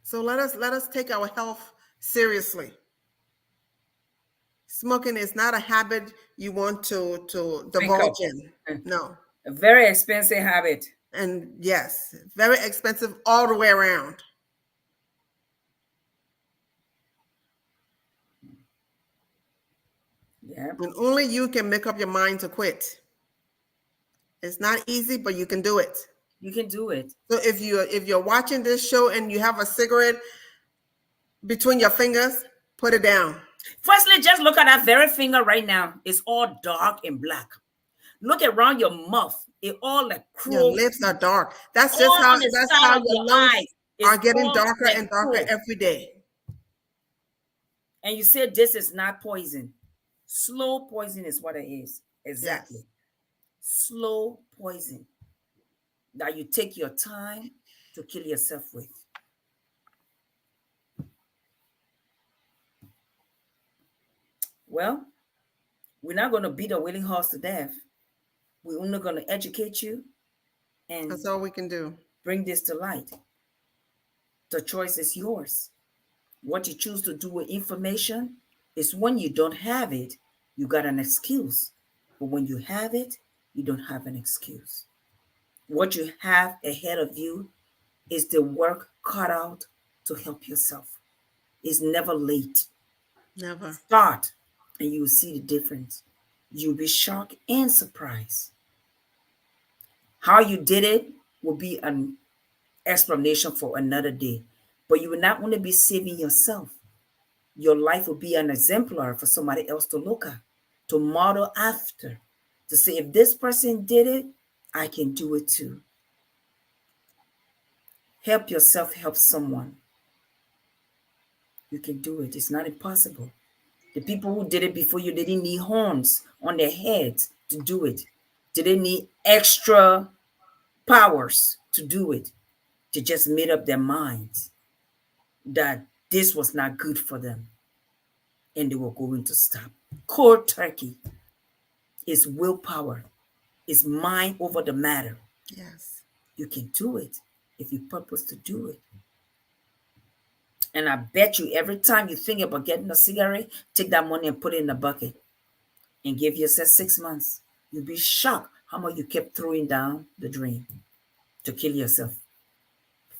So let us take our health seriously. Smoking is not a habit you want to divulge in. No. A very expensive habit. And yes, very expensive all the way around. Yeah. And only you can make up your mind to quit. It's not easy, but you can do it. You can do it. So if you're watching this show and you have a cigarette between your fingers, put it down. Firstly, just look at that very finger right now. It's all dark and black. Look around your mouth. It all like Your lips are dark. That's just how your lungs are getting darker and darker every day. And you said this is not poison. Slow poison is what it is. Exactly. Yes. Slow poison that you take your time to kill yourself with. Well, we're not going to beat a willing horse to death. We're only going to educate you, and that's all we can do. Bring this to light. The choice is yours. What you choose to do with information is when you don't have it, you got an excuse. But when you have it, you don't have an excuse. What you have ahead of you is the work cut out to help yourself. It's never late. Never. Start, and you will see the difference. You'll be shocked and surprised. How you did it will be explanation for another day. But you will not only be saving yourself, your life will be an exemplar for somebody else to look at, to model after, to say, if this person did it, I can do it too. Help yourself, help someone. You can do it. It's not impossible. The people who did it before you, they didn't need horns on their heads to do it. They didn't need extra powers to do it. They just made up their minds that this was not good for them, and they were going to stop. Cold turkey is willpower, is mind over the matter. Yes. You can do it if you purpose to do it. And I bet you every time you think about getting a cigarette, take that money and put it in a bucket and give yourself 6 months. You'll be shocked how much you kept throwing down the drain to kill yourself.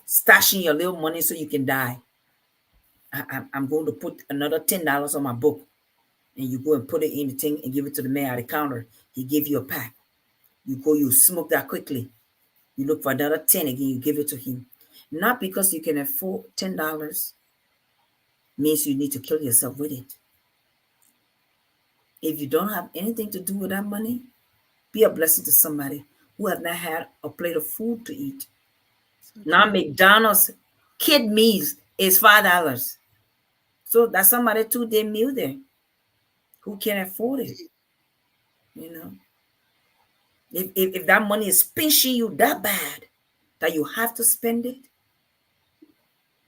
Stashing your little money so you can die. I'm going to put another $10 on my book. And you go and put it in the thing and give it to the man at the counter. He give you a pack. You go, you smoke that quickly. You look for another 10 again, you give it to him. Not because you can afford $10 means you need to kill yourself with it. If you don't have anything to do with that money, be a blessing to somebody who has not had a plate of food to eat. Now McDonald's kid meals is $5. So that's somebody 2-day meal there who can afford it. You know, if that money is pinching you that bad that you have to spend it,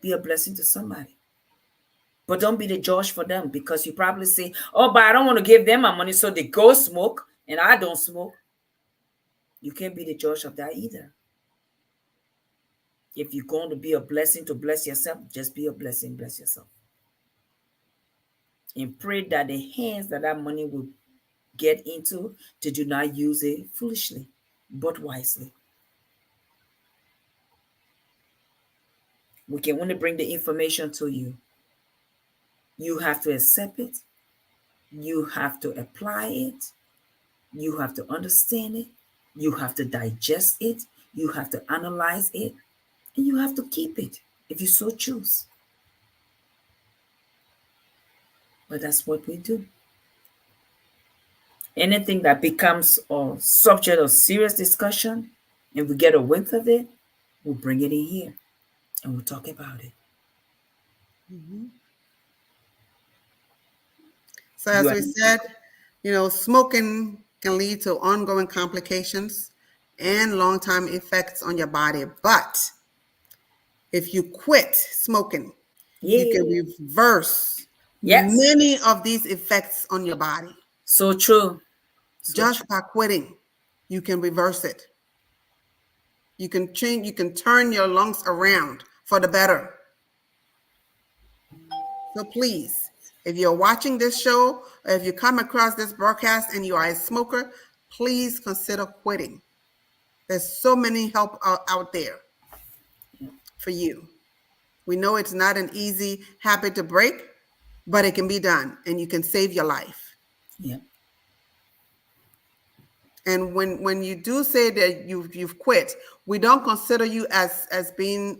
be a blessing to somebody. But don't be the judge for them, because you probably say, oh, but I don't want to give them my money, so they go smoke and I don't smoke. You can't be the judge of that either. If you're going to be a blessing to bless yourself, just be a blessing, bless yourself. And pray that the hands that money will get into, to do not use it foolishly, but wisely. We can only bring the information to you. You have to accept it. You have to apply it. You have to understand it. You have to digest it. You have to analyze it. And you have to keep it if you so choose. But that's what we do. Anything that becomes a subject of serious discussion and we get a whiff of it, we'll bring it in here and we'll talk about it. Mm-hmm. So as we said, smoking can lead to ongoing complications and long-term effects on your body. But if you quit smoking, you can reverse many of these effects on your body. So true. Just by quitting, you can reverse it. You can change, you can turn your lungs around for the better. So please, if you're watching this show, or if you come across this broadcast and you are a smoker, please consider quitting. There's so many help out there for you. We know it's not an easy habit to break, but it can be done and you can save your life. Yeah. And when you do say that you've quit, we don't consider you as being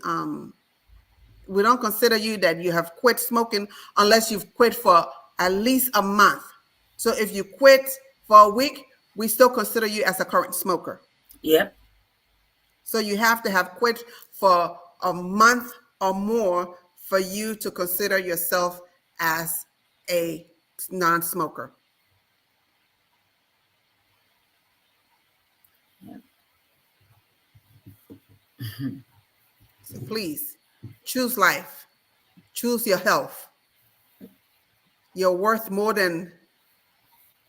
we don't consider you that you have quit smoking unless you've quit for at least a month. So if you quit for a week, we still consider you as a current smoker. Yep. So you have to have quit for a month or more for you to consider yourself as a non-smoker. So please choose life, choose your health. You're worth more than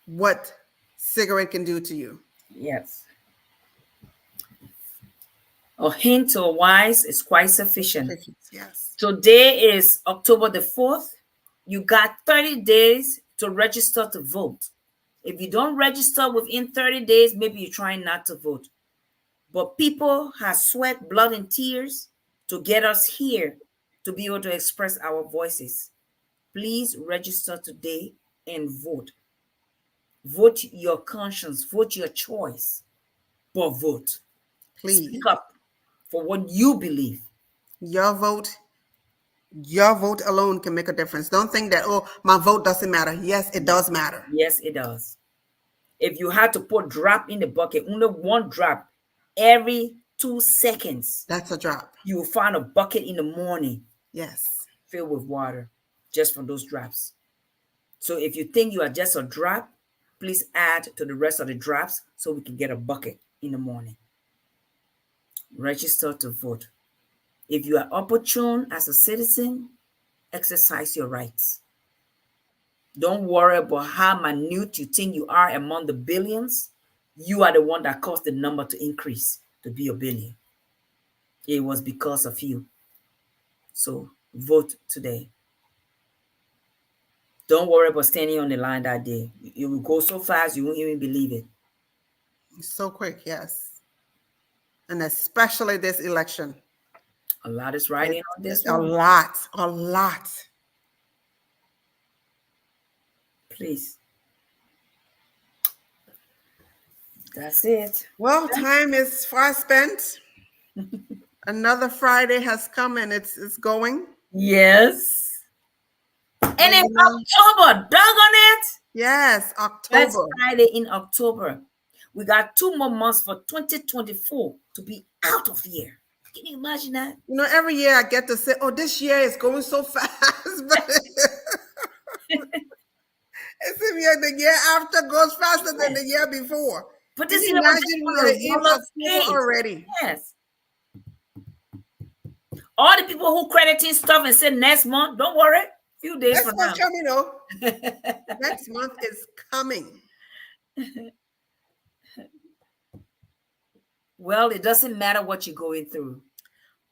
what cigarette can do to you. Yes. A hint or wise is quite sufficient. Yes. Today is October the 4th. You got 30 days to register to vote. If you don't register within 30 days, maybe you're trying not to vote. But people have sweat, blood, and tears to get us here to be able to express our voices. Please register today and vote. Vote your conscience, vote your choice, but vote. Please. Speak up for what you believe. Your vote alone can make a difference. Don't think that, oh, my vote doesn't matter. Yes, it does matter. Yes, it does. If you had to put drop in the bucket, only one drop every 2 seconds, That's a drop. you will find a bucket in the morning Yes. filled with water just from those drops. So if you think you are just a drop, please add to the rest of the drops so we can get a bucket in the morning. Register to vote. If you are opportune as a citizen, exercise your rights. Don't worry about how minute you think you are among the billions. You are the one that caused the number to increase to be a billion. It was because of you. So vote today. Don't worry about standing on the line that day. It will go so fast you won't even believe it. So quick, yes. And especially this election. A lot is riding on this A one. lot. Please. That's it. Well, time is far spent. Another Friday has come and it's going. Yes. And you it's know- October. Doggone it. Yes, That's October. Friday in October. We got 2 more months for 2024 to be out of here. Can you imagine that? You know, every year I get to say, oh, this year is going so fast. But it seems like the year after goes faster than the year before. But Can this you year was imagine on we're a in roller October skate. already? Yes. All the people who crediting stuff and said next month, don't worry. Few days Next from now. month coming, though. Next month is coming. Well, it doesn't matter what you're going through.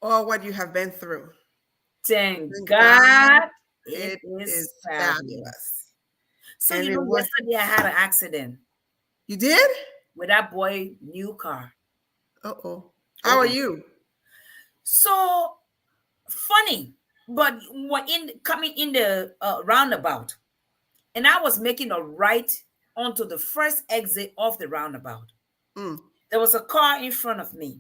Or what you have been through. Thank Thank God, God it It is is fabulous. fabulous. So And you it know, was- yesterday I had an accident You did? with that boy new car. Uh-oh. How are you? So funny, but we're coming in the roundabout, and I was making a right onto the first exit of the roundabout. Mm. There was a car in front of me,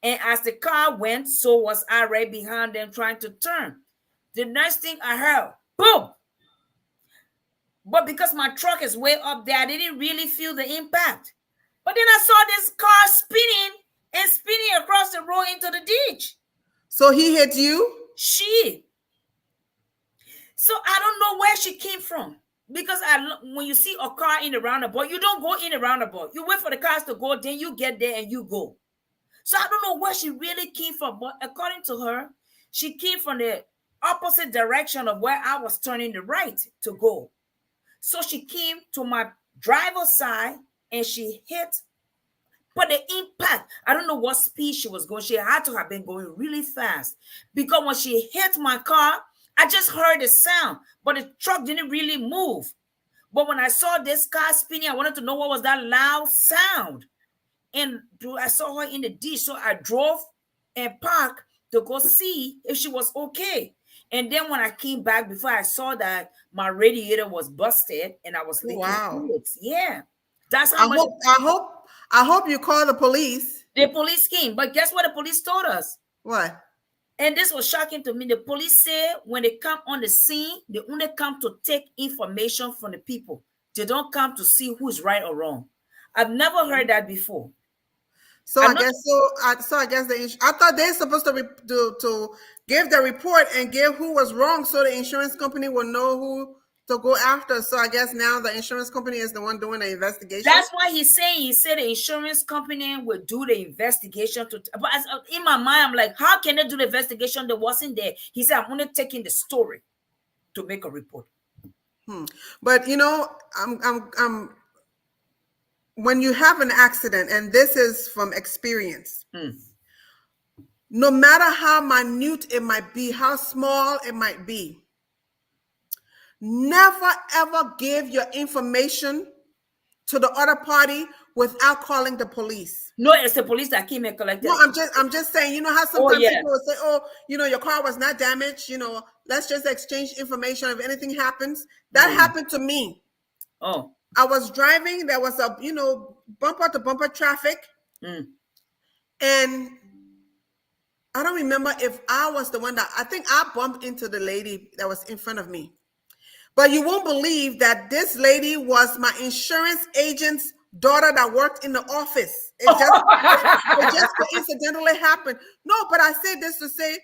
and as the car went, so was I right behind them trying to turn. The next thing I heard, boom! But because my truck is way up there, I didn't really feel the impact. But then I saw this car spinning across the road into the ditch. So he hit you? She. So I don't know where she came from. Because when you see a car in the roundabout, you don't go in the roundabout. You wait for the cars to go, then you get there and you go. So I don't know where she really came from. But according to her, she came from the opposite direction of where I was turning the right to go. So she came to my driver's side and she hit. But the impact, I don't know what speed she was going. She had to have been going really fast. Because when she hit my car, I just heard the sound, but the truck didn't really move. But when I saw this car spinning, I wanted to know what was that loud sound. And I saw her in the ditch, so I drove and parked to go see if she was okay. And then when I came back, before I saw that my radiator was busted and I was leaking fluids. Yeah, that's how much. I hope you call the police. The police came, but guess what the police told us? What? And this was shocking to me. The police said when they come on the scene, they only come to take information from the people. They don't come to see who's right or wrong. I've never heard that before. So I guess I thought they're supposed to give the report and give who was wrong, so the insurance company will know who to go after. So I guess now the insurance company is the one doing the investigation. That's why he's saying. He said the insurance company will do the investigation. But in my mind, I'm like, how can they do the investigation that wasn't there? He said, I'm only taking the story to make a report. But you know, I'm when you have an accident, and this is from experience, no matter how minute it might be, how small it might be, never ever give your information to the other party without calling the police. No, it's the police that came and collected. No, I'm just saying, you know how sometimes people will say, oh, you know, your car was not damaged, you know, let's just exchange information if anything happens. That happened to me. Oh. I was driving, there was a, you know, bumper to bumper traffic. And I don't remember if I was the one that, I think I bumped into the lady that was in front of me. But you won't believe that this lady was my insurance agent's daughter that worked in the office. It just coincidentally happened. No, but I say this to say,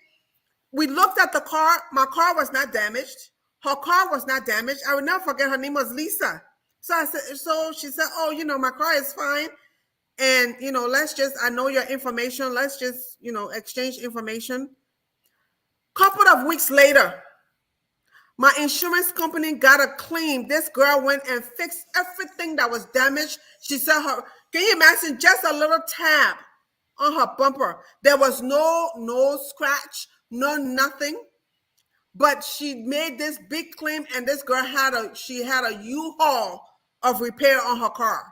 we looked at the car. My car was not damaged. Her car was not damaged. I will never forget, her name was Lisa. So she said, oh, my car is fine. And, let's just, I know your information. Let's just, exchange information. Couple of weeks later, my insurance company got a claim. This girl went and fixed everything that was damaged. She said can you imagine, just a little tab on her bumper. There was no scratch, no nothing. But she made this big claim, and this girl had a U-Haul of repair on her car.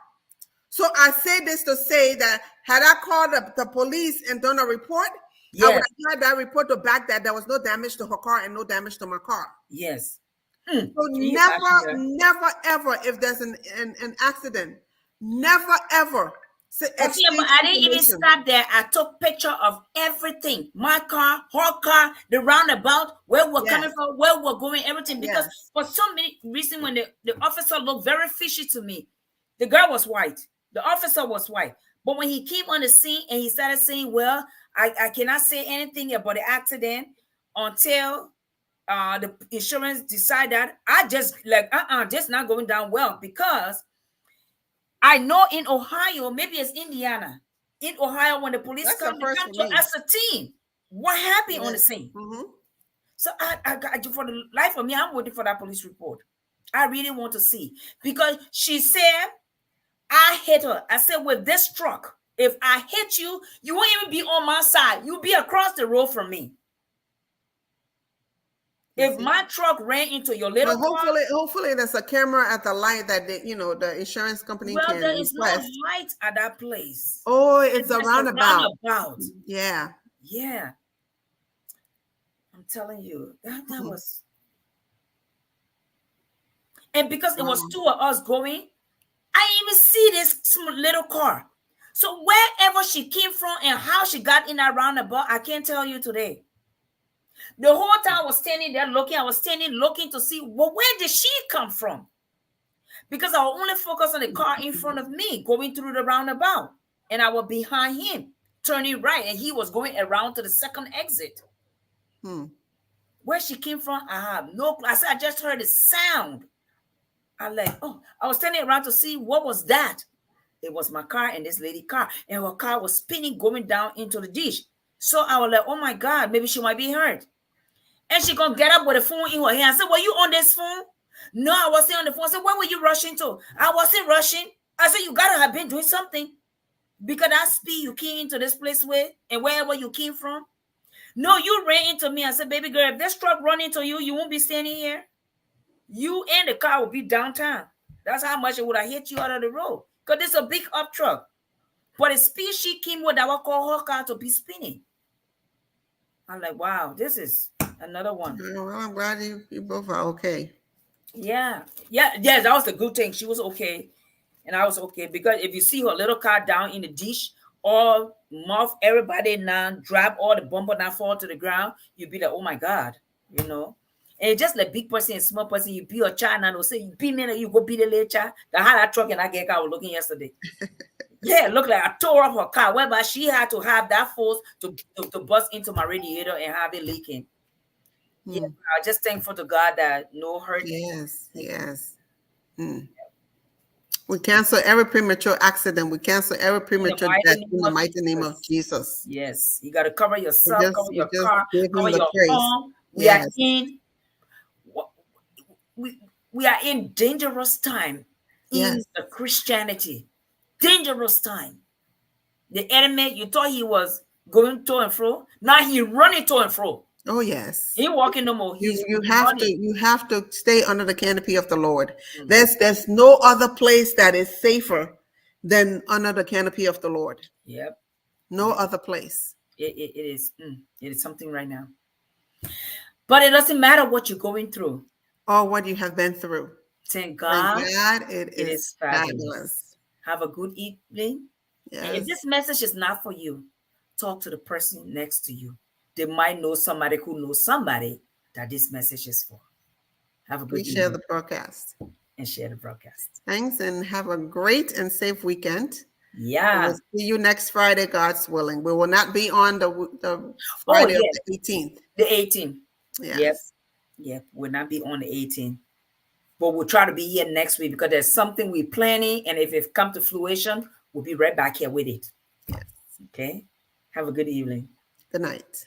So I say this to say that had I called the police and done a report, Yes. I would have had that report to back that there was no damage to her car and no damage to my car. Yes. So never, ever, if there's an accident, never, ever. But I didn't even stop there. I took picture of everything. My car, her car, the roundabout, where we're coming from, where we're going, everything. Because for some reason, when the officer looked very fishy to me, the girl was white. The officer was white. But when he came on the scene and he started saying, well, I cannot say anything about the accident until the insurance decide that, I just just not going down well, because I know in Ohio, maybe it's Indiana. In Ohio, when the police come to us a team, what happened on the scene? Mm-hmm. So I for the life of me, I'm waiting for that police report. I really want to see, because she said, I hit her. I said, with this truck, if I hit you, you won't even be on my side. You'll be across the road from me. If my truck ran into your little car, hopefully there's a camera at the light that the insurance company can. Well, there is no light at that place. Oh, it's a roundabout. Yeah. I'm telling you, that was. And because it was two of us going, I even see this little car. So wherever she came from and how she got in that roundabout, I can't tell you today. The whole time I was standing there looking to see, well, where did she come from? Because I was only focused on the car in front of me going through the roundabout. And I was behind him, turning right. And he was going around to the second exit. Where she came from, I have no clue. I said, I just heard the sound. I was turning around to see what was that. It was my car and this lady car. And her car was spinning, going down into the ditch. So I was like, oh my God, maybe she might be hurt. And she gonna get up with a phone in her hand. I said, were you on this phone? No, I wasn't on the phone. I said, where were you rushing to? I wasn't rushing. I said, you gotta have been doing something. Because that speed you came into this place with and wherever you came from. No, you ran into me. I said, baby girl, if this truck run into you, you won't be standing here. You and the car will be downtown. That's how much it would have hit you out of the road. Because it's a big up truck. But the speed she came with, that would call her car to be spinning. I'm like, wow, this is another one. Well, I'm glad you both are okay. Yeah, that was the good thing. She was okay. And I was okay. Because if you see her little car down in the ditch, all muff, everybody now drop all the bumper now fall to the ground, you'd be like, oh my God, And just like big person and small person, you be a child and they'll say, you be me, you go be the little child. The how that truck and I get car was looking yesterday. Yeah, it looked like I tore up her car, whereby she had to have that force to bust into my radiator and have it leaking. Yeah, I just thankful to God that no hurt. Yes. We cancel every premature accident. We cancel every premature death in the mighty name of Jesus. Yes, you got to cover yourself, cover your car, cover your home. We are in dangerous time in the Christianity. Dangerous time. The enemy, you thought he was going to and fro. Now he running to and fro. Oh yes. He walking no more. You have to stay under the canopy of the Lord. There's no other place that is safer than under the canopy of the Lord. Yep. No other place. It is. It is something right now. But it doesn't matter what you're going through or what you have been through. Thank God. It is fabulous. Have a good evening. Yes. And if this message is not for you, talk to the person next to you. they might know somebody who knows somebody that this message is for. Have a good Please share evening the broadcast. and share the broadcast. Thanks, and have a great and safe weekend. Yeah. We'll see you next Friday, God's willing. We will not be on the Friday of the 18th. The 18th. Yes. Yep. We'll not be on the 18th. But we'll try to be here next week because there's something we're planning. And if it comes to fruition, we'll be right back here with it. Yes. Okay. Have a good evening. Good night.